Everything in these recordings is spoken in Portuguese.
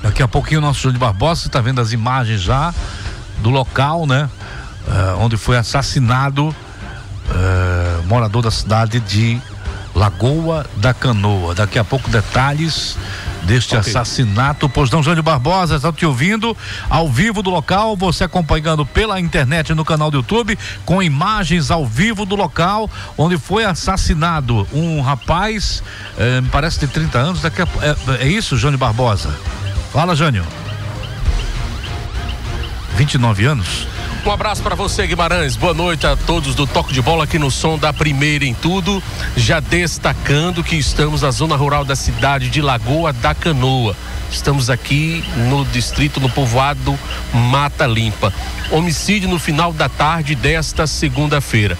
Daqui a pouquinho o nosso Júnior Barbosa está vendo as imagens já do local, né? Onde foi assassinado morador da cidade de Lagoa da Canoa. Daqui a pouco detalhes deste assassinato. Pois não, Júnior Barbosa, está te ouvindo ao vivo do local, você acompanhando pela internet no canal do YouTube, com imagens ao vivo do local onde foi assassinado um rapaz, me parece de 30 anos, é isso, Júnior Barbosa? Fala, Jânio. 29 anos. Um abraço para você, Guimarães. Boa noite a todos do Toque de Bola aqui no som da Primeira em Tudo. Já destacando que estamos na zona rural da cidade de Lagoa da Canoa. Estamos aqui no distrito, no povoado Mata Limpa. Homicídio no final da tarde desta segunda-feira.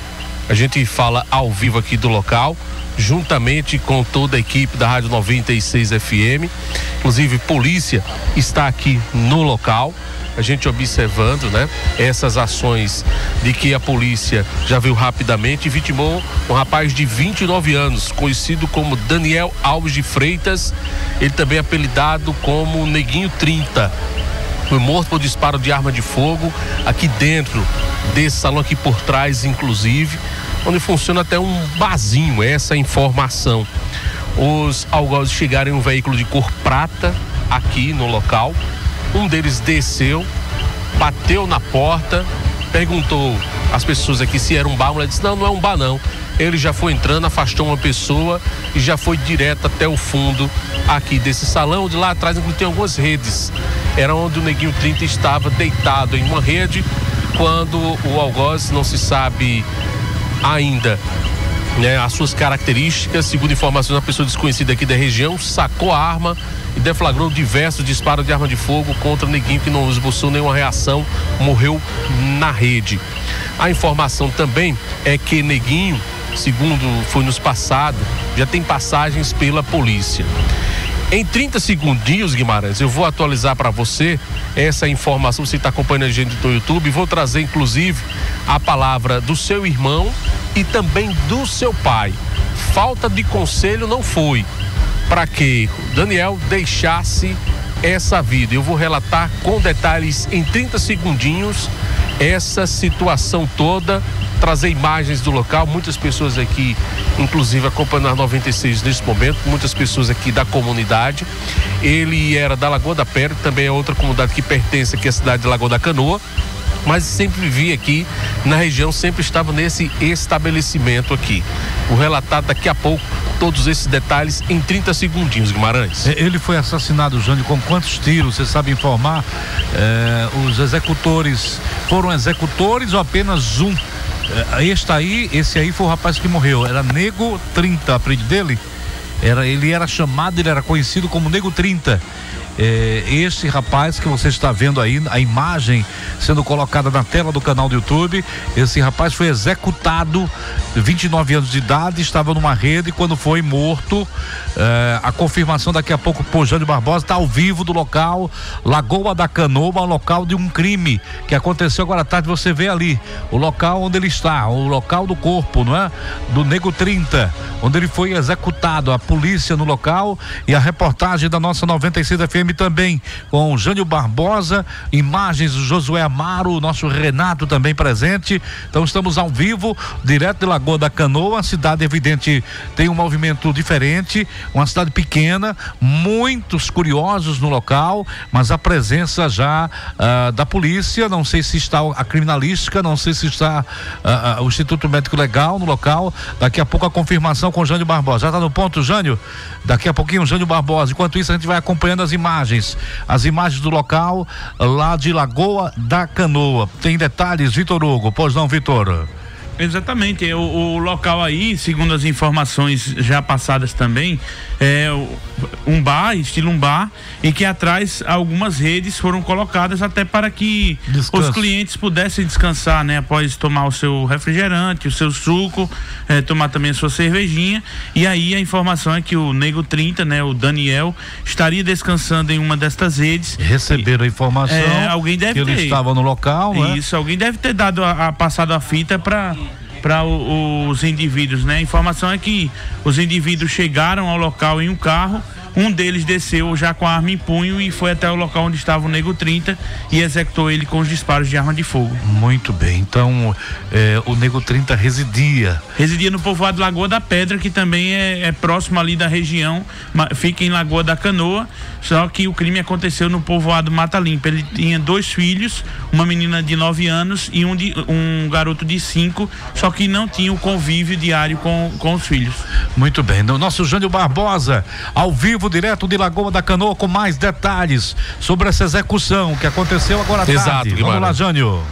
A gente fala ao vivo aqui do local, juntamente com toda a equipe da Rádio 96 FM. Inclusive, polícia está aqui no local. A gente observando, né, essas ações de que a polícia já viu rapidamente e vitimou um rapaz de 29 anos, conhecido como Daniel Alves de Freitas, ele também é apelidado como Neguinho 30. Foi morto por disparo de arma de fogo aqui dentro desse salão aqui por trás, inclusive, onde funciona até um barzinho, essa informação. Os algozes chegaram em um veículo de cor prata aqui no local. Um deles desceu, bateu na porta, perguntou às pessoas aqui se era um bar. A mulher disse: não é um bar não. Ele já foi entrando, afastou uma pessoa e já foi direto até o fundo aqui desse salão, onde lá atrás inclusive tem algumas redes. Era onde o Neguinho 30 estava deitado em uma rede, quando o algoz, não se sabe ainda, né, as suas características, segundo informações, uma pessoa desconhecida aqui da região sacou a arma e deflagrou diversos disparos de arma de fogo contra o Neguinho, que não esboçou nenhuma reação, morreu na rede. A informação também é que Neguinho, segundo foi nos passado, já tem passagens pela polícia. Em 30 segundinhos, Guimarães, eu vou atualizar para você essa informação. Você está acompanhando a gente no YouTube, vou trazer inclusive a palavra do seu irmão e também do seu pai. Falta de conselho não foi para que Daniel deixasse essa vida. Eu vou relatar com detalhes em 30 segundinhos essa situação toda, trazer imagens do local, muitas pessoas aqui, inclusive acompanhando a 96 nesse momento, muitas pessoas aqui da comunidade. Ele era da Lagoa da Pedra, também é outra comunidade que pertence aqui à cidade de Lagoa da Canoa, mas sempre vivia aqui na região, sempre estava nesse estabelecimento aqui. Vou relatar daqui a pouco todos esses detalhes em 30 segundinhos, Guimarães. Ele foi assassinado, Jânio, com quantos tiros? Você sabe informar? Os executores foram executores ou apenas um? Esse aí foi o rapaz que morreu, era Nego 30, apelido dele? Ele era chamado, ele era conhecido como Nego 30. Esse rapaz que você está vendo aí, a imagem sendo colocada na tela do canal do YouTube, esse rapaz foi executado, 29 anos de idade, estava numa rede quando foi morto. A confirmação daqui a pouco por Jânio Barbosa, está ao vivo do local, Lagoa da Canoa, local de um crime que aconteceu agora à tarde. Você vê ali o local onde ele está, o local do corpo, não é? Do Nego 30, onde ele foi executado, a polícia no local e a reportagem da nossa 96 FM também, com Jânio Barbosa, imagens do Josué Amaro, o nosso Renato também presente. Então estamos ao vivo, direto de Lagoa da Canoa. A cidade, evidente, tem um movimento diferente, uma cidade pequena, muitos curiosos no local, mas a presença já da polícia, não sei se está a criminalística, não sei se está o Instituto Médico Legal no local. Daqui a pouco a confirmação com Jânio Barbosa. Já está no ponto, Jânio? Daqui a pouquinho, Jânio Barbosa. Enquanto isso, a gente vai acompanhando as imagens do local lá de Lagoa da Canoa. Tem detalhes, Vitor Hugo? Pois não, Vitor? Exatamente, o local aí, segundo as informações já passadas também, é um bar, estilo um bar, em que atrás algumas redes foram colocadas até para que os clientes pudessem descansar, né? Após tomar o seu refrigerante, o seu suco, tomar também a sua cervejinha. E aí a informação é que o Nego 30, né? O Daniel, estaria descansando em uma destas redes. Receberam a informação alguém deve que ele estava no local, né? Isso, alguém deve ter dado passado a fita para os indivíduos, né? A informação é que os indivíduos chegaram ao local em um carro, Um deles desceu já com a arma em punho e foi até o local onde estava o Nego 30 e executou ele com os disparos de arma de fogo. Muito bem, então o Nego 30 residia no povoado Lagoa da Pedra, que também é próximo ali da região, fica em Lagoa da Canoa, só que o crime aconteceu no povoado Mata Limpa. Ele tinha 2 filhos, uma menina de 9 anos e um garoto de 5, só que não tinha o convívio diário com os filhos. Muito bem, o nosso Jânio Barbosa, ao vivo, direto de Lagoa da Canoa, com mais detalhes sobre essa execução que aconteceu agora à tarde. Exato, vamos lá, Jânio.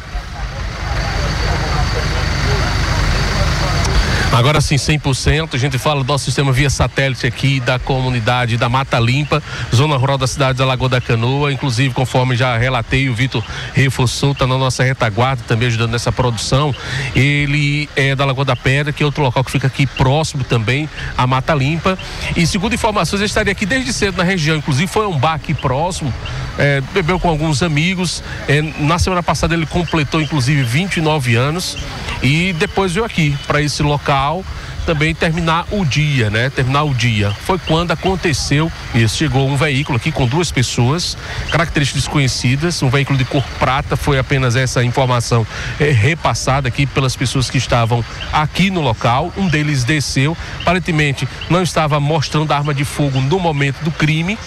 Agora sim, 100%, a gente fala do nosso sistema via satélite aqui da comunidade da Mata Limpa, zona rural da cidade da Lagoa da Canoa, inclusive conforme já relatei, o Vitor reforçou, está na nossa retaguarda também ajudando nessa produção. Ele é da Lagoa da Pedra, que é outro local que fica aqui próximo também à Mata Limpa, e segundo informações ele estaria aqui desde cedo na região, inclusive foi a um bar aqui próximo, bebeu com alguns amigos, na semana passada ele completou inclusive 29 anos e depois veio aqui para esse local também terminar o dia, né? Foi quando aconteceu isso. Chegou um veículo aqui com 2 pessoas, características desconhecidas, um veículo de cor prata, foi apenas essa informação repassada aqui pelas pessoas que estavam aqui no local. Um deles desceu, aparentemente não estava mostrando a arma de fogo no momento do crime.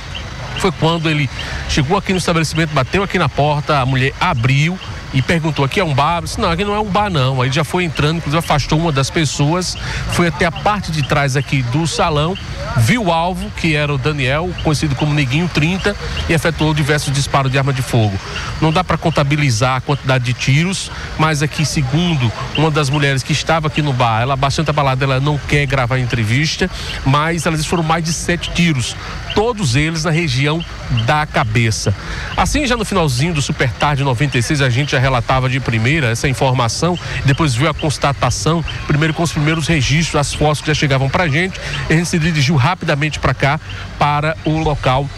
Foi quando ele chegou aqui no estabelecimento, bateu aqui na porta, a mulher abriu e perguntou: aqui é um bar? Eu disse: não, aqui não é um bar não. Aí ele já foi entrando, inclusive afastou uma das pessoas, foi até a parte de trás aqui do salão, viu o alvo, que era o Daniel, conhecido como Neguinho 30, e efetuou diversos disparos de arma de fogo. Não dá para contabilizar a quantidade de tiros, mas aqui, segundo uma das mulheres que estava aqui no bar, ela bastante abalada, ela não quer gravar a entrevista, mas elas foram mais de 7 tiros, todos eles na região da cabeça. Assim, já no finalzinho do Super Tarde 96, a gente já relatava de primeira essa informação, depois viu a constatação, primeiro com os primeiros registros, as fotos que já chegavam pra gente, e a gente se dirigiu rapidamente para cá, para o local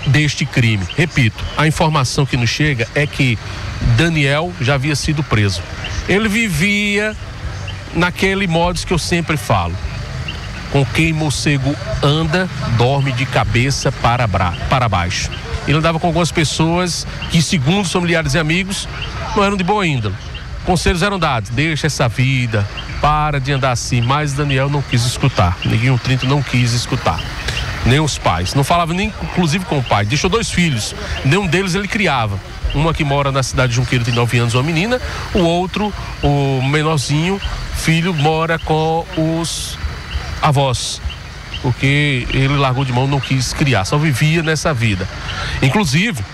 deste crime. Repito, a informação que nos chega é que Daniel já havia sido preso. Ele vivia naquele modus que eu sempre falo: com quem morcego anda, dorme de cabeça para baixo. Ele andava com algumas pessoas que, segundo os familiares e amigos, não eram de boa índole. Conselhos eram dados: deixa essa vida, para de andar assim. Mas Daniel não quis escutar. Neguinho 30 não quis escutar. Nem os pais. Não falava nem, inclusive, com o pai. Deixou 2 filhos. Nenhum deles ele criava. Uma que mora na cidade de Junqueiro, tem 9 anos, uma menina. O outro, o menorzinho, filho, mora com os avós, porque ele largou de mão, não quis criar, só vivia nessa vida. Inclusive,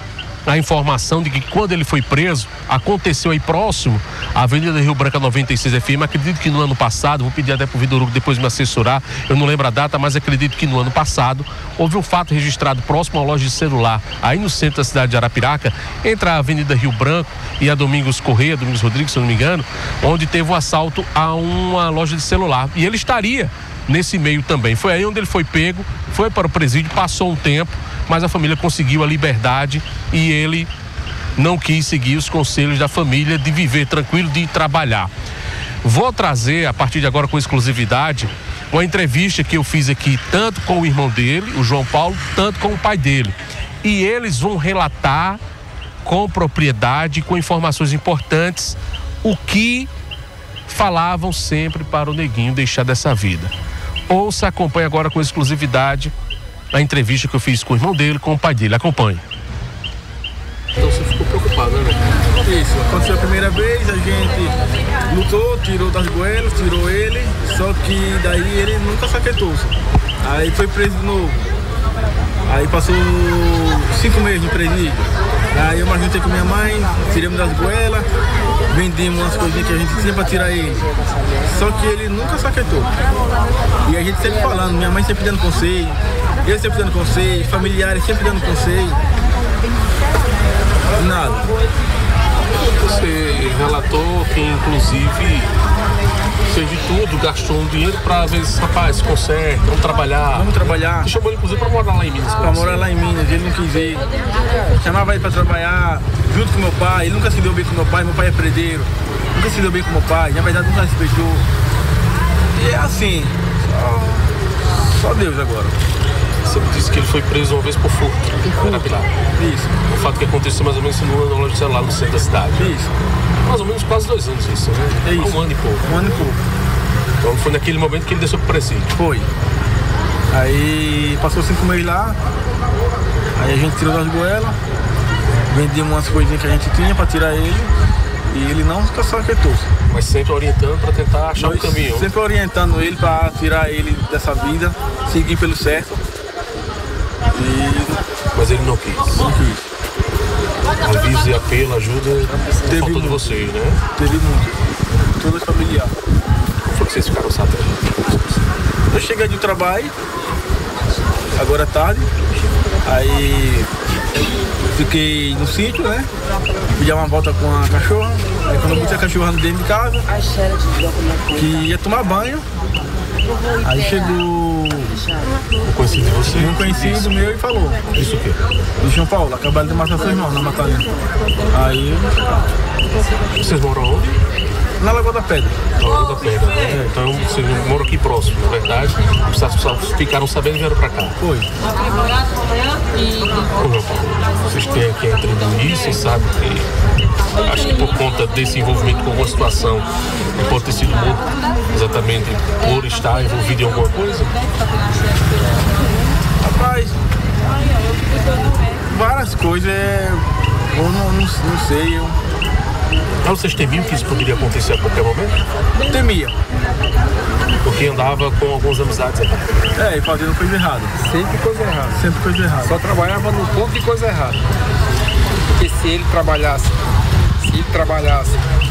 a informação de que quando ele foi preso, aconteceu aí próximo à Avenida Rio Branco 96 FM, acredito que no ano passado, vou pedir até pro Vitor Hugo depois me assessorar, eu não lembro a data, mas acredito que no ano passado houve um fato registrado próximo à loja de celular, aí no centro da cidade de Arapiraca, entre a Avenida Rio Branco e a Domingos Correia, Domingos Rodrigues, se eu não me engano, onde teve um assalto a uma loja de celular, e ele estaria nesse meio também. Foi aí onde ele foi pego, foi para o presídio, passou um tempo, mas a família conseguiu a liberdade e ele não quis seguir os conselhos da família de viver tranquilo, de trabalhar. Vou trazer, a partir de agora, com exclusividade, uma entrevista que eu fiz aqui, tanto com o irmão dele, o João Paulo, tanto com o pai dele. E eles vão relatar com propriedade, com informações importantes, o que falavam sempre para o Neguinho deixar dessa vida. Ouça, acompanhe agora com exclusividade a entrevista que eu fiz com o irmão dele, com o pai dele. Acompanhe. Então você ficou preocupado, né? Isso, aconteceu a primeira vez, a gente lutou, tirou das goelas, tirou ele, só que daí ele nunca se aquietou-se. Aí foi preso de novo. Aí passou 5 meses no presídio. Aí eu me juntei com minha mãe, tiramos das goelas, vendemos umas coisinhas que a gente tinha pra tirar ele. Só que ele nunca se aquietou. E a gente sempre falando, minha mãe sempre dando conselho, ele sempre dando conselho, familiares sempre dando conselho. Nada. Você relatou que inclusive fez de tudo, gastou um dinheiro pra ver esse rapaz, conserta, vamos trabalhar. Vamos trabalhar. Você chamou ele inclusive pra morar lá em Minas. Pra morar lá em Minas, ele não quis ir. Chamava ele pra trabalhar junto com meu pai, ele nunca se deu bem com meu pai é predeiro. Nunca se deu bem com meu pai, na verdade nunca respeitou. E é assim, só Deus agora. Você me disse que ele foi preso uma vez por furto. Isso. O fato que aconteceu mais ou menos numa loja de celular no centro da cidade. Isso. Mais ou menos quase 2 anos isso, né? É isso. 1 ano e pouco. 1 ano e pouco. Então foi naquele momento que ele desceu pro presídio. Foi. Aí passou 5 meses lá, aí a gente tirou das goelas, vendíamos umas coisinhas que a gente tinha pra tirar ele, e ele não só quietou-se. Mas sempre orientando pra tentar achar um caminho. Sempre orientando ele pra tirar ele dessa vida, seguir pelo certo. Mas ele não quis. Não quis. Aviso e apelo, ajuda, faltou de vocês, né? Teve muito. Todos familiares. Como foi que vocês ficaram sabendo? Eu cheguei do trabalho, agora é tarde, aí fiquei no sítio, né? Fui dar uma volta com a cachorra, aí quando eu botei a cachorra dentro de casa, que ia tomar banho, aí chegou Um conhecido de você? um conhecido meu e falou: Isso o quê? do São Paulo, acabaram de matar seu irmão na Matalina. Aí, Vocês moram onde? na Lagoa da Pedra. Na Lagoa da Pedra, né? Então vocês moram aqui próximo, na verdade. Vocês ficaram sabendo e vieram pra cá. Foi. Vocês têm aqui atribuir isso, sabe? Que acho que por conta desse envolvimento com alguma situação, ele pode ter sido morto exatamente por estar envolvido em alguma coisa. Rapaz, várias coisas, eu não sei, eu Mas vocês temiam que isso poderia acontecer a qualquer momento? temia. Porque andava com algumas amizades aqui. E fazendo coisa errada. Sempre coisa errada. Sempre coisa errada. Só trabalhava no ponto de coisa errada. Porque se ele trabalhasse.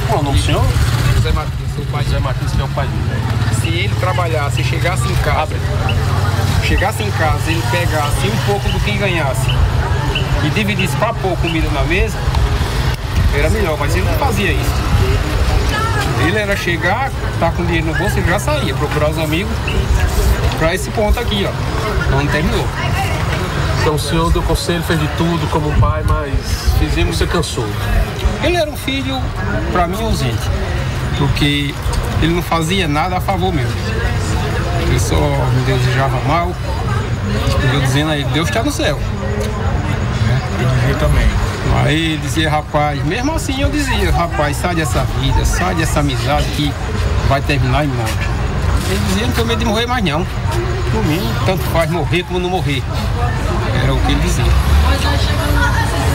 Qual o nome do senhor? José Martins, seu pai. José Martins, que é o pai dele. Se ele trabalhasse e chegasse em casa, ele pegasse um pouco do que ganhasse e dividisse para pôr comida na mesa, era melhor, mas ele não fazia isso. Ele era chegar, tá com dinheiro no bolso, ele já saía, procurar os amigos para esse ponto aqui, ó. Não terminou. Então o senhor deu conselho, fez de tudo como um pai, mas você cansou. Ele era um filho, para mim, ausente, porque ele não fazia nada a favor meu. Ele só me desejava mal, eu dizendo a ele: Deus está no céu. Eu dizia também. Aí ele dizia: rapaz, mesmo assim eu dizia: rapaz, sai dessa vida, sai dessa amizade que vai terminar em morte. Ele dizia: não tenho medo de morrer mais não. Por mim, tanto faz morrer como não morrer. Era o que ele dizia.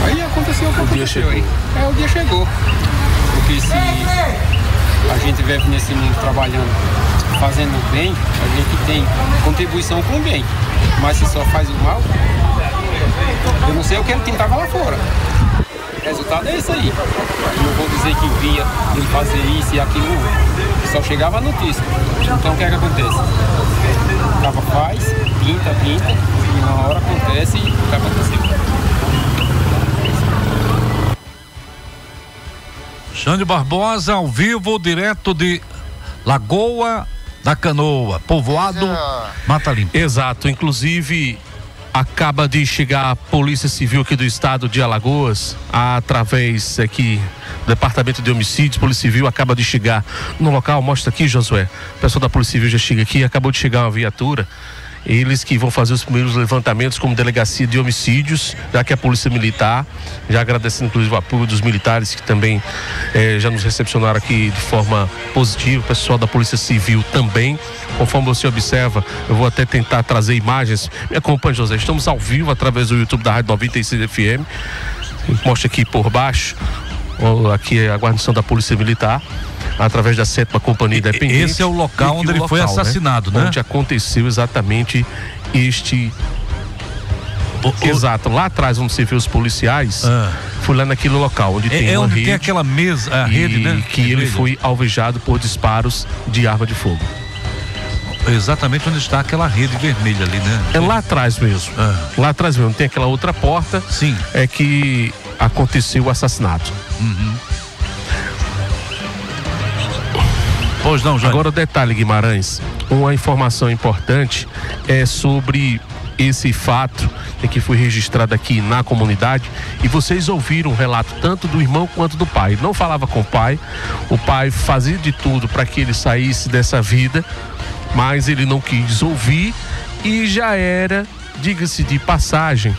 Aí aconteceu o que aconteceu aí. O dia chegou. Porque se a gente vive nesse mundo trabalhando, fazendo o bem, a gente tem contribuição com o bem. Mas se só faz o mal, eu não sei o que ele tentava lá fora. O resultado é esse aí. Eu não vou dizer que via ele fazer isso e aquilo. Só chegava a notícia. Então o que é que acontece? O cara faz, pinta, e na hora acontece e o que aconteceu. Xande Barbosa, ao vivo, direto de Lagoa da Canoa, povoado Mata Limpa. Exato, inclusive acaba de chegar a Polícia Civil aqui do estado de Alagoas, através aqui do Departamento de Homicídios. Polícia Civil acaba de chegar no local. Mostra aqui, Josué, o pessoal da Polícia Civil já chega aqui, acabou de chegar uma viatura. Eles que vão fazer os primeiros levantamentos como delegacia de homicídios, já que a Polícia Militar, já agradecendo inclusive o apoio dos militares que também já nos recepcionaram aqui de forma positiva, o pessoal da Polícia Civil também. Conforme você observa, eu vou até tentar trazer imagens. Me acompanhe, José, estamos ao vivo através do YouTube da Rádio 96 FM. Mostra aqui por baixo, aqui é a guarnição da Polícia Militar, através da 7ª Companhia Independente. Esse é o local onde ele foi assassinado, né? Onde aconteceu exatamente este... Exato, lá atrás onde você vê os policiais, foi lá naquele local onde tem uma onde rede. tem aquela mesa, a rede, né? Que ele foi alvejado por disparos de arma de fogo. Exatamente onde está aquela rede vermelha ali, né? É lá atrás mesmo. Lá atrás mesmo, tem aquela outra porta. Sim. É que aconteceu o assassinato. Pois não, Jair. Agora o detalhe, Guimarães, uma informação importante é sobre esse fato que foi registrado aqui na comunidade, e vocês ouviram o relato tanto do irmão quanto do pai. Ele não falava com o pai fazia de tudo para que ele saísse dessa vida, mas ele não quis ouvir e já era diga-se de passagem,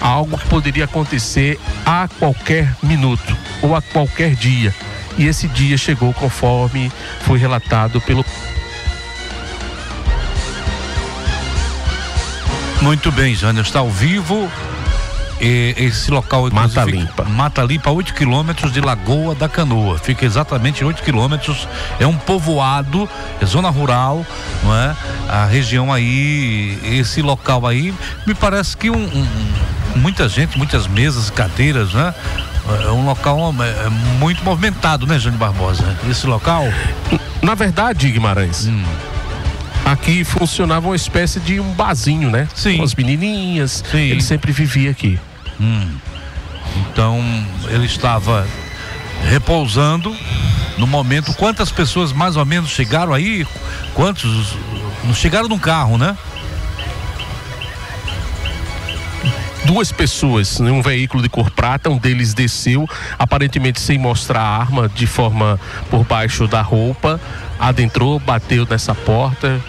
algo que poderia acontecer a qualquer minuto ou a qualquer dia. E esse dia chegou conforme foi relatado pelo... Muito bem, Jânio, está ao vivo. Esse local, Mata Limpa. Mata Limpa, 8 quilômetros de Lagoa da Canoa. Fica exatamente 8 quilômetros. É um povoado, é zona rural, não é? A região aí, esse local aí, me parece que muita gente, muitas mesas, cadeiras, né? É um local muito movimentado, né, Jânio Barbosa? Esse local? Na verdade, Guimarães, aqui funcionava uma espécie de um barzinho, né? Sim. Com as menininhas. Sim. Ele sempre vivia aqui. Então, ele estava repousando no momento. Quantas pessoas mais ou menos chegaram aí? Quantos? Não chegaram num carro, né? 2 pessoas em um veículo de cor prata, um deles desceu, aparentemente sem mostrar a arma, de forma por baixo da roupa, adentrou, bateu nessa porta.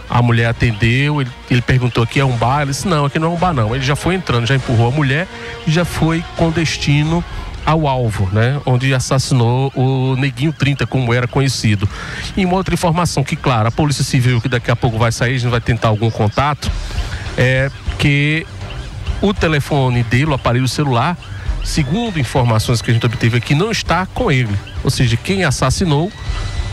A mulher atendeu, ele perguntou: aqui é um bar? Ele disse: não, aqui não é um bar não. Ele já foi entrando, já empurrou a mulher e já foi com destino ao alvo, né? Onde assassinou o Neguinho 30, como era conhecido. E uma outra informação que, claro, a Polícia Civil, que daqui a pouco vai sair, a gente vai tentar algum contato, é que o telefone dele, o aparelho celular, segundo informações que a gente obteve aqui, não está com ele. Ou seja, quem assassinou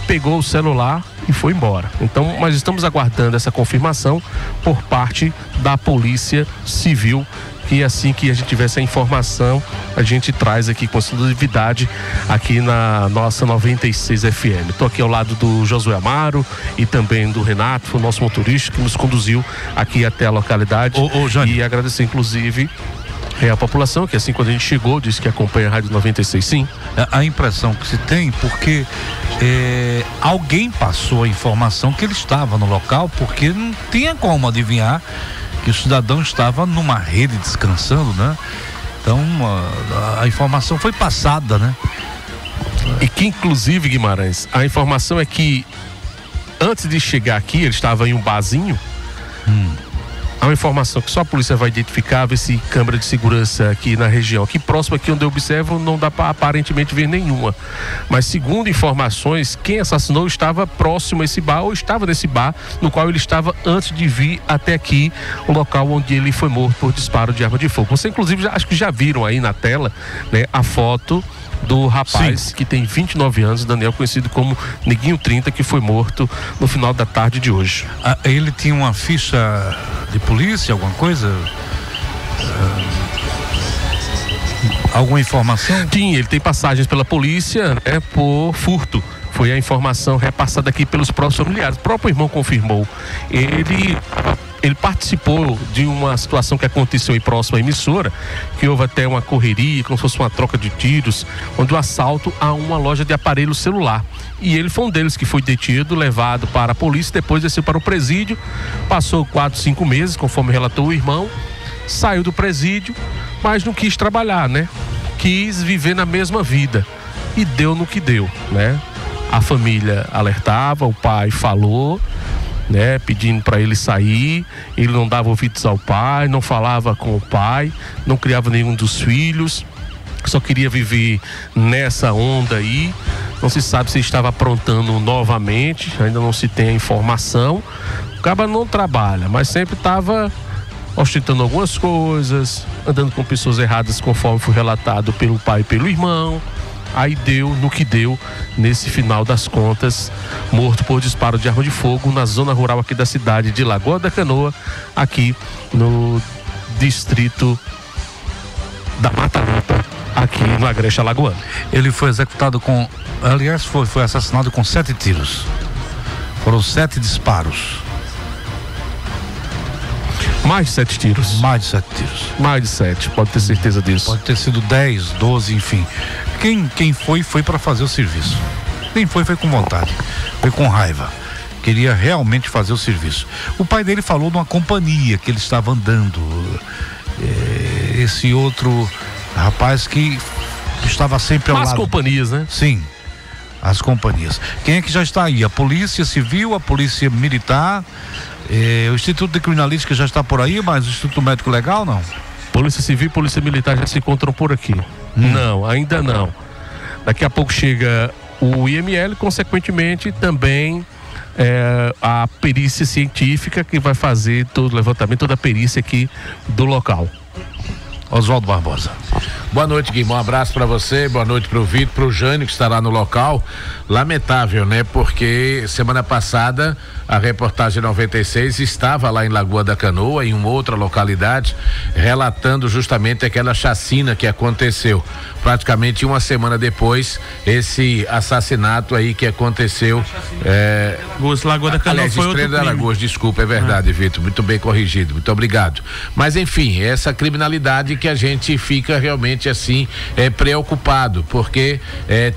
pegou o celular e foi embora. Então, nós estamos aguardando essa confirmação por parte da Polícia Civil, que assim que a gente tiver essa informação, a gente traz aqui com exclusividade aqui na nossa 96 FM. Estou aqui ao lado do Josué Amaro e também do Renato, o nosso motorista, que nos conduziu aqui até a localidade. E agradecer, inclusive, a população, que assim, quando a gente chegou, disse que acompanha a Rádio 96, sim. A impressão que se tem, porque alguém passou a informação que ele estava no local, porque não tinha como adivinhar que o cidadão estava numa rede descansando, né? Então, a informação foi passada, né? E que, inclusive, Guimarães, a informação é que antes de chegar aqui, ele estava em um barzinho. Há uma informação que só a polícia vai identificar, ver se câmera de segurança aqui na região. Aqui próximo, aqui onde eu observo, não dá para aparentemente ver nenhuma. Mas segundo informações, quem assassinou estava próximo a esse bar, ou estava nesse bar, no qual ele estava antes de vir até aqui, o local onde ele foi morto por disparo de arma de fogo. Você, inclusive, acho que já viram aí na tela, né, a foto do rapaz que tem 29 anos, Daniel, conhecido como Neguinho 30, que foi morto no final da tarde de hoje. Ele tinha uma ficha de polícia, alguma coisa? Alguma informação? Tinha, ele tem passagens pela polícia, né, por furto. Foi a informação repassada aqui pelos próprios familiares. O próprio irmão confirmou. Ele participou de uma situação que aconteceu aí próximo à emissora, que houve até uma correria, como se fosse uma troca de tiros, onde o assalto a uma loja de aparelho celular. E ele foi um deles que foi detido, levado para a polícia, depois desceu para o presídio, passou 4, 5 meses, conforme relatou o irmão, saiu do presídio, mas não quis trabalhar, né? Quis viver na mesma vida. E deu no que deu, né? A família alertava, o pai falou, né, pedindo para ele sair, ele não dava ouvidos ao pai, não falava com o pai, não criava nenhum dos filhos, só queria viver nessa onda aí. Não se sabe se estava aprontando novamente, ainda não se tem a informação. O cara não trabalha, mas sempre estava ostentando algumas coisas, andando com pessoas erradas, conforme foi relatado pelo pai e pelo irmão. Aí deu no que deu, nesse final das contas, morto por disparo de arma de fogo na zona rural aqui da cidade de Lagoa da Canoa, aqui no distrito da Mata Limpa, aqui no Agreste Alagoano. Ele foi executado com, aliás, foi assassinado com 7 tiros. Foram 7 disparos. Mais de 7 tiros. Mais de 7 tiros. Mais de 7, pode ter certeza disso. Pode ter sido 10, 12, enfim. Quem foi para fazer o serviço. Quem foi com vontade. Foi com raiva. Queria realmente fazer o serviço. O pai dele falou de uma companhia que ele estava andando. Esse outro rapaz que estava sempre ao lado. As companhias, né? Sim, as companhias. Quem é que já está aí? A Polícia Civil, a Polícia Militar, O Instituto de Criminalística já está por aí, mas o Instituto Médico Legal não? Polícia Civil e Polícia Militar já se encontram por aqui. Não, ainda não. Daqui a pouco chega o IML, consequentemente também a perícia científica que vai fazer todo o levantamento, toda a perícia aqui do local. Oswaldo Barbosa. Boa noite, Guimão. Um abraço para você, boa noite pro Vitor, pro Jânio que está lá no local. Lamentável, né? Porque semana passada a reportagem 96 estava lá em Lagoa da Canoa, em uma outra localidade, relatando justamente aquela chacina que aconteceu. Praticamente uma semana depois, esse assassinato aí que aconteceu. Lagoa da Canoa foi Estrela outro da Alagoas, desculpa, é verdade, Vitor. Muito bem corrigido, muito obrigado. Mas enfim, essa criminalidade que a gente fica realmente assim preocupado, porque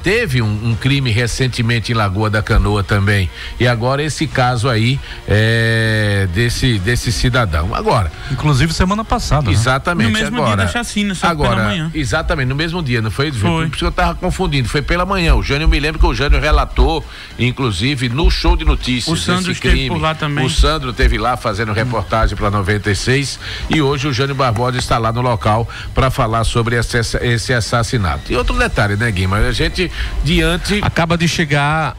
teve um crime recentemente em Lagoa da Canoa também, e agora esse caso aí desse cidadão. Agora, inclusive semana passada, exatamente, no mesmo dia da chacina, só pela manhã. Exatamente, no mesmo dia, não foi? Foi. Por isso que eu tava confundindo, foi pela manhã. O Jânio, me lembro que o Jânio relatou, inclusive no show de notícias, o Sandro esteve por lá também. O Sandro esteve lá fazendo reportagem para 96 e hoje o Jânio Barbosa está lá no local para falar sobre esse assassinato. E outro detalhe, né, Guima? A gente acaba de chegar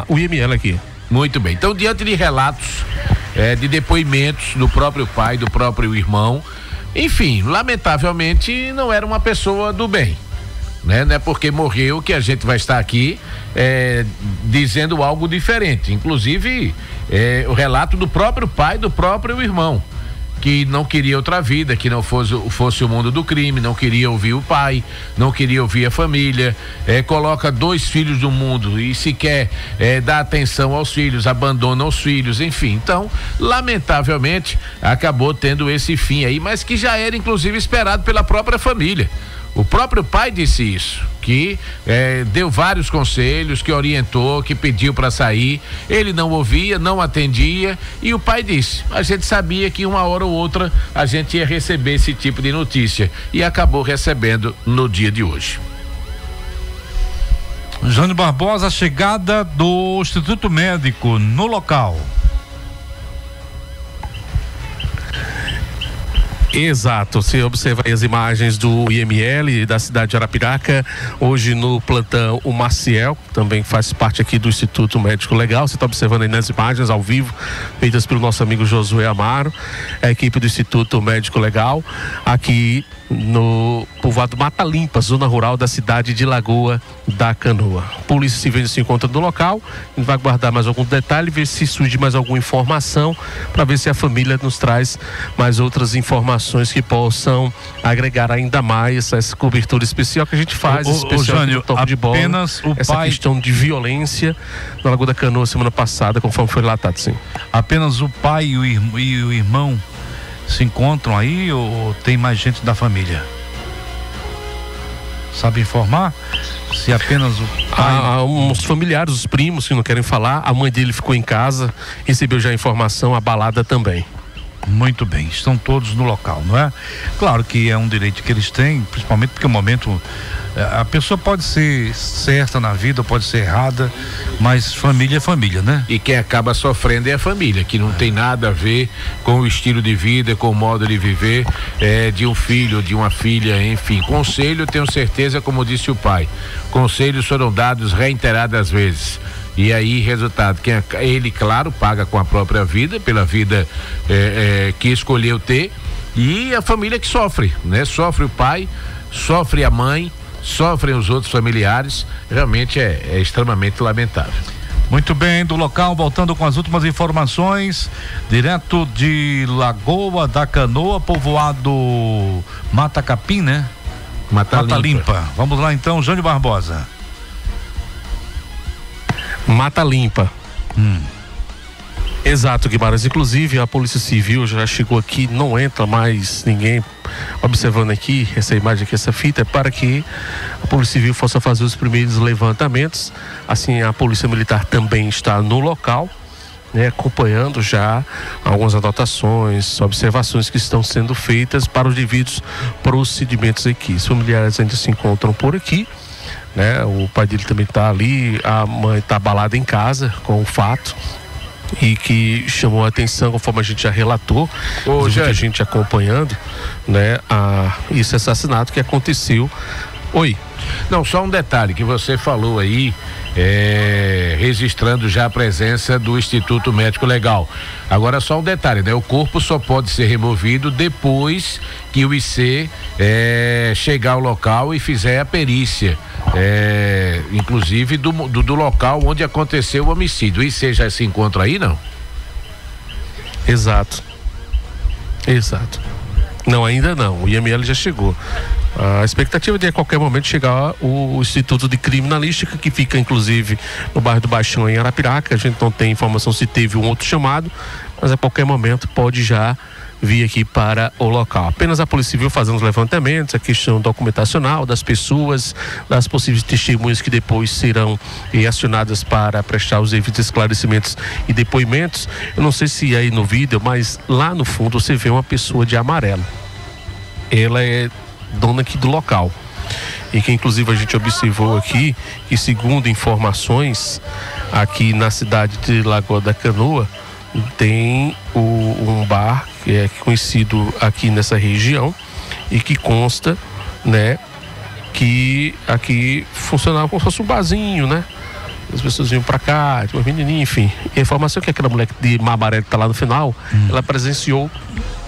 o IML aqui. Muito bem. Então, diante de relatos, de depoimentos do próprio pai, do próprio irmão, enfim, lamentavelmente não era uma pessoa do bem, né? Não é porque morreu que a gente vai estar aqui dizendo algo diferente. Inclusive, o relato do próprio pai, do próprio irmão, que não queria outra vida, que não fosse o mundo do crime, não queria ouvir o pai, não queria ouvir a família, coloca 2 filhos no mundo e sequer dá atenção aos filhos, abandona os filhos, enfim. Então, lamentavelmente, acabou tendo esse fim aí, mas que já era inclusive esperado pela própria família. O próprio pai disse isso, que deu vários conselhos, que orientou, que pediu para sair, ele não ouvia, não atendia, e o pai disse, a gente sabia que uma hora ou outra a gente ia receber esse tipo de notícia, e acabou recebendo no dia de hoje. Jânio Barbosa, a chegada do Instituto Médico no local. Exato, você observa aí as imagens do IML da cidade de Arapiraca, hoje no plantão o Maciel, também faz parte aqui do Instituto Médico Legal, você está observando aí nas imagens ao vivo, feitas pelo nosso amigo Josué Amaro, a equipe do Instituto Médico Legal, aqui no povoado Mata Limpa, zona rural da cidade de Lagoa da Canoa. Polícia Civil se encontra no local, a gente vai guardar mais algum detalhe, ver se surge mais alguma informação, para ver se a família nos traz mais outras informações que possam agregar ainda mais essa cobertura especial que a gente faz, especial Jânio, no toque de bola, essa questão de violência na Lagoa da Canoa semana passada, conforme foi relatado, sim. Apenas o pai e o irmão se encontram aí ou tem mais gente da família? Sabe informar? Se apenas o pai... Há uns familiares, os primos que não querem falar, a mãe dele ficou em casa, recebeu já a informação, abalada também. Muito bem, estão todos no local, não é? Claro que é um direito que eles têm, principalmente porque o momento, a pessoa pode ser certa na vida, pode ser errada, mas família é família, né? E quem acaba sofrendo é a família, que não tem nada a ver com o estilo de vida, com o modo de viver de um filho, de uma filha, enfim. Conselho, tenho certeza, como disse o pai, conselhos foram dados reiteradas vezes. E aí, resultado, ele, claro, paga com a própria vida, pela vida que escolheu ter, e a família que sofre, né? Sofre o pai, sofre a mãe, sofrem os outros familiares, realmente é extremamente lamentável. Muito bem, do local, voltando com as últimas informações, direto de Lagoa da Canoa, povoado Mata Capim, né? Mata Limpa. Vamos lá então, Jânio Barbosa. Mata Limpa. Exato, Guimarães. Inclusive a Polícia Civil já chegou aqui, não entra mais ninguém. Observando aqui essa imagem aqui, essa fita, é para que a Polícia Civil possa fazer os primeiros levantamentos. Assim, a Polícia Militar também está no local, né, acompanhando já algumas anotações, observações que estão sendo feitas para os devidos procedimentos aqui. Os familiares ainda se encontram por aqui, né? O pai dele também está ali, a mãe está abalada em casa com o fato, e que chamou a atenção, conforme a gente já relatou, muita gente acompanhando, né, esse assassinato que aconteceu. Oi. Não, só um detalhe que você falou aí, registrando já a presença do Instituto Médico Legal. Agora só um detalhe, né? O corpo só pode ser removido depois que o IC chegar ao local e fizer a perícia, inclusive do local onde aconteceu o homicídio. O IC já se encontra aí, não? Exato. Não, ainda não. O IML já chegou. A expectativa é de a qualquer momento chegar o Instituto de Criminalística, que fica inclusive no bairro do Baixão, em Arapiraca. A gente não tem informação se teve um outro chamado, mas a qualquer momento pode já vir aqui para o local. Apenas a Polícia Civil fazendo os levantamentos, a questão documentacional das pessoas, das possíveis testemunhas que depois serão acionadas para prestar os devidos esclarecimentos e depoimentos. Eu não sei se aí no vídeo, mas lá no fundo você vê uma pessoa de amarelo. Ela é dona aqui do local e que inclusive a gente observou aqui que, segundo informações, aqui na cidade de Lagoa da Canoa tem um bar que é conhecido aqui nessa região e que consta, né, que aqui funcionava como se fosse um barzinho, né? As pessoas vinham pra cá, tinha uma menininha, enfim. E a informação é que aquela mulher de amarelo que tá lá no final, ela presenciou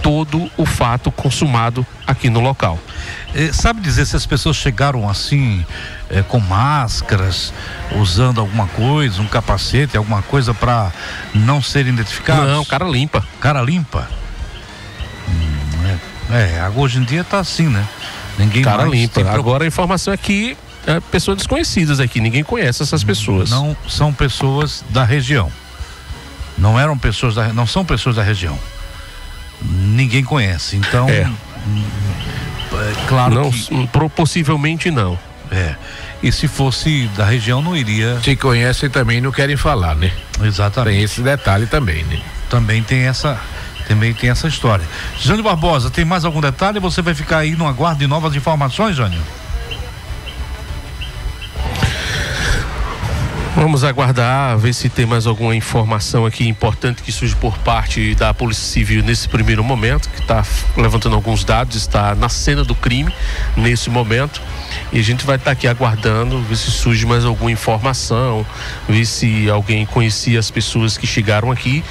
todo o fato consumado aqui no local. Sabe dizer se as pessoas chegaram assim, com máscaras, usando alguma coisa, um capacete, alguma coisa para não serem identificados? Não, cara limpa. Cara limpa? Hoje em dia tá assim, né? Ninguém cara mais limpa. Agora a informação é que pessoas desconhecidas aqui, ninguém conhece essas pessoas. Não são pessoas da região. Não são pessoas da região. Ninguém conhece, então claro não, que possivelmente não. E se fosse da região não iria. Se conhecem também não querem falar, né? Exatamente. Tem esse detalhe também, né? Também tem essa história. Jânio Barbosa, tem mais algum detalhe? Você vai ficar aí no aguardo de novas informações, Jânio? Vamos aguardar, ver se tem mais alguma informação aqui importante que surge por parte da Polícia Civil nesse primeiro momento, que está levantando alguns dados, está na cena do crime nesse momento, e a gente vai estar aqui aguardando, ver se surge mais alguma informação, ver se alguém conhecia as pessoas que chegaram aqui.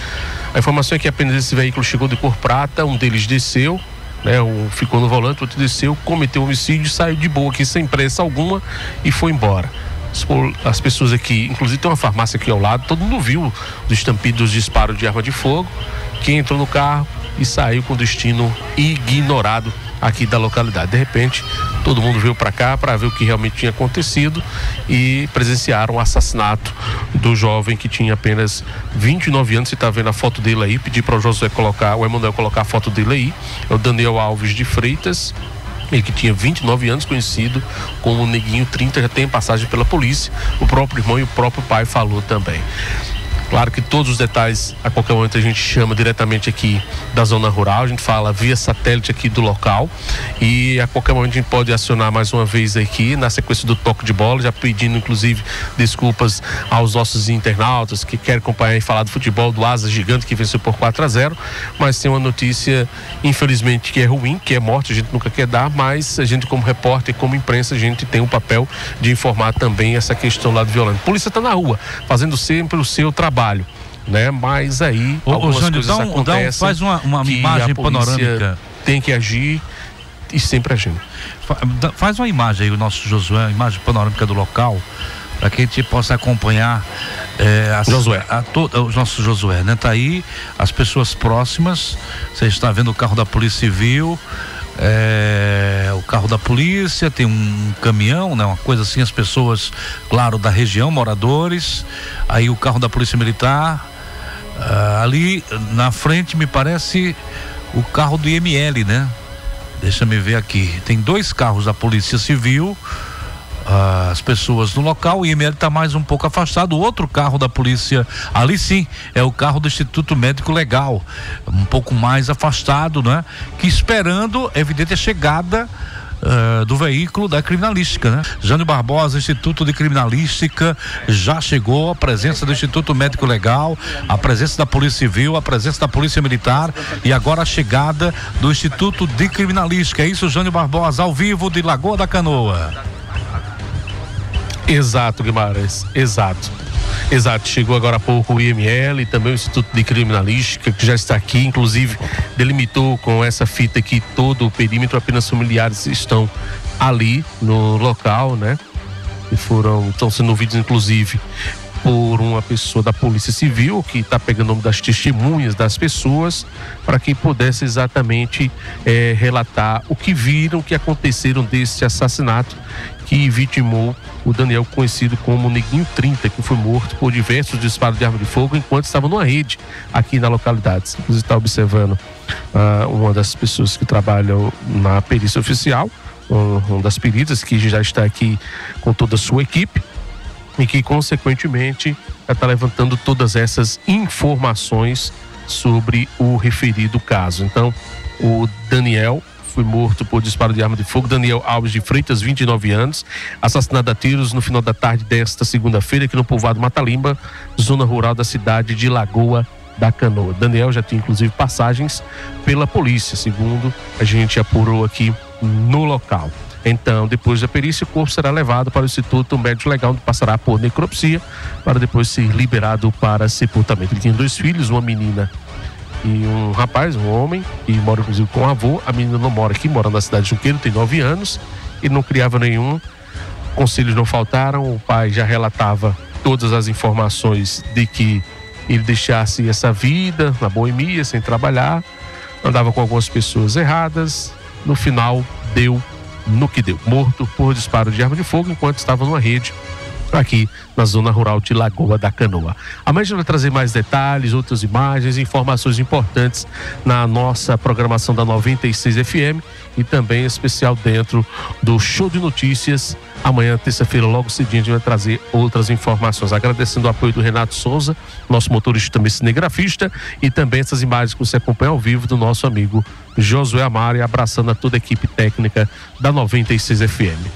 A informação é que apenas esse veículo chegou de cor prata, um deles desceu, né, ficou no volante, o outro desceu, cometeu homicídio, saiu de boa aqui sem pressa alguma e foi embora. As pessoas aqui, inclusive tem uma farmácia aqui ao lado, todo mundo viu os estampidos dos disparos de arma de fogo. Quem entrou no carro e saiu com destino ignorado aqui da localidade. De repente, todo mundo veio para cá para ver o que realmente tinha acontecido e presenciaram o assassinato do jovem que tinha apenas 29 anos. Você está vendo a foto dele aí, pedi para o Emanuel colocar a foto dele aí. É o Daniel Alves de Freitas. Ele que tinha 29 anos, conhecido como Neguinho 30, já tem passagem pela polícia. O próprio irmão e o próprio pai falou também. Claro que todos os detalhes, a qualquer momento a gente chama diretamente aqui da zona rural, a gente fala via satélite aqui do local e a qualquer momento a gente pode acionar mais uma vez aqui na sequência do toque de bola, já pedindo inclusive desculpas aos nossos internautas que querem acompanhar e falar do futebol do Asa Gigante que venceu por 4-0, mas tem uma notícia infelizmente que é ruim, que é morte, a gente nunca quer dar, mas a gente como repórter, como imprensa, a gente tem o papel de informar também essa questão lá do Violante. A polícia está na rua, fazendo sempre o seu trabalho, né? Mas aí algumas Jânio, coisas acontecem, faz uma imagem panorâmica. Tem que agir e sempre agindo. Faz uma imagem aí, o nosso Josué, uma imagem panorâmica do local, para que a gente possa acompanhar o nosso Josué, né? Tá aí as pessoas próximas, você está vendo o carro da Polícia Civil, o carro da polícia, tem um caminhão, né? Uma coisa assim, as pessoas, claro, da região, moradores, aí o carro da Polícia Militar, ali na frente me parece o carro do IML, né? Deixa me ver aqui, tem 2 carros da Polícia Civil, as pessoas no local, o IML está mais um pouco afastado. O outro carro da polícia, ali sim, é o carro do Instituto Médico Legal, um pouco mais afastado, né? Que esperando, evidente, a chegada do veículo da criminalística, né? Jânio Barbosa, Instituto de Criminalística, já chegou, a presença do Instituto Médico Legal, a presença da Polícia Civil, a presença da Polícia Militar e agora a chegada do Instituto de Criminalística. É isso, Jânio Barbosa, ao vivo de Lagoa da Canoa. Exato, Guimarães, exato, chegou agora há pouco o IML e também o Instituto de Criminalística, que já está aqui, inclusive delimitou com essa fita aqui todo o perímetro, apenas familiares estão ali no local, né? E estão sendo ouvidos inclusive por uma pessoa da Polícia Civil que está pegando o nome das testemunhas das pessoas para que pudesse exatamente relatar o que viram, o que aconteceram desse assassinato que vitimou o Daniel, conhecido como Neguinho 30, que foi morto por diversos disparos de arma de fogo enquanto estava numa rede aqui na localidade. Você está observando uma das pessoas que trabalham na perícia oficial, uma das peritas que já está aqui com toda a sua equipe e que consequentemente está levantando todas essas informações sobre o referido caso. Então, o Daniel foi morto por disparo de arma de fogo. Daniel Alves de Freitas, 29 anos, assassinado a tiros no final da tarde desta segunda-feira aqui no povoado Matalimba, zona rural da cidade de Lagoa da Canoa. Daniel já tem inclusive passagens pela polícia, segundo a gente apurou aqui no local. Então, depois da perícia, o corpo será levado para o Instituto Médico Legal, onde passará por necropsia, para depois ser liberado para sepultamento. Ele tinha 2 filhos, uma menina e um rapaz, um homem, que mora inclusive com o avô. A menina não mora aqui, mora na cidade de Junqueiro, tem 9 anos, e não criava nenhum. Conselhos não faltaram, o pai já relatava todas as informações de que ele deixasse essa vida na boemia, sem trabalhar, andava com algumas pessoas erradas, no final deu no que deu, morto por disparo de arma de fogo enquanto estava numa rede aqui na zona rural de Lagoa da Canoa. Amanhã a gente vai trazer mais detalhes, outras imagens, informações importantes na nossa programação da 96 FM e também especial dentro do Show de Notícias. Amanhã, terça-feira, logo cedinho, a gente vai trazer outras informações. Agradecendo o apoio do Renato Souza, nosso motorista também cinegrafista, e também essas imagens que você acompanha ao vivo do nosso amigo Josué Amaro, e abraçando a toda a equipe técnica da 96 FM.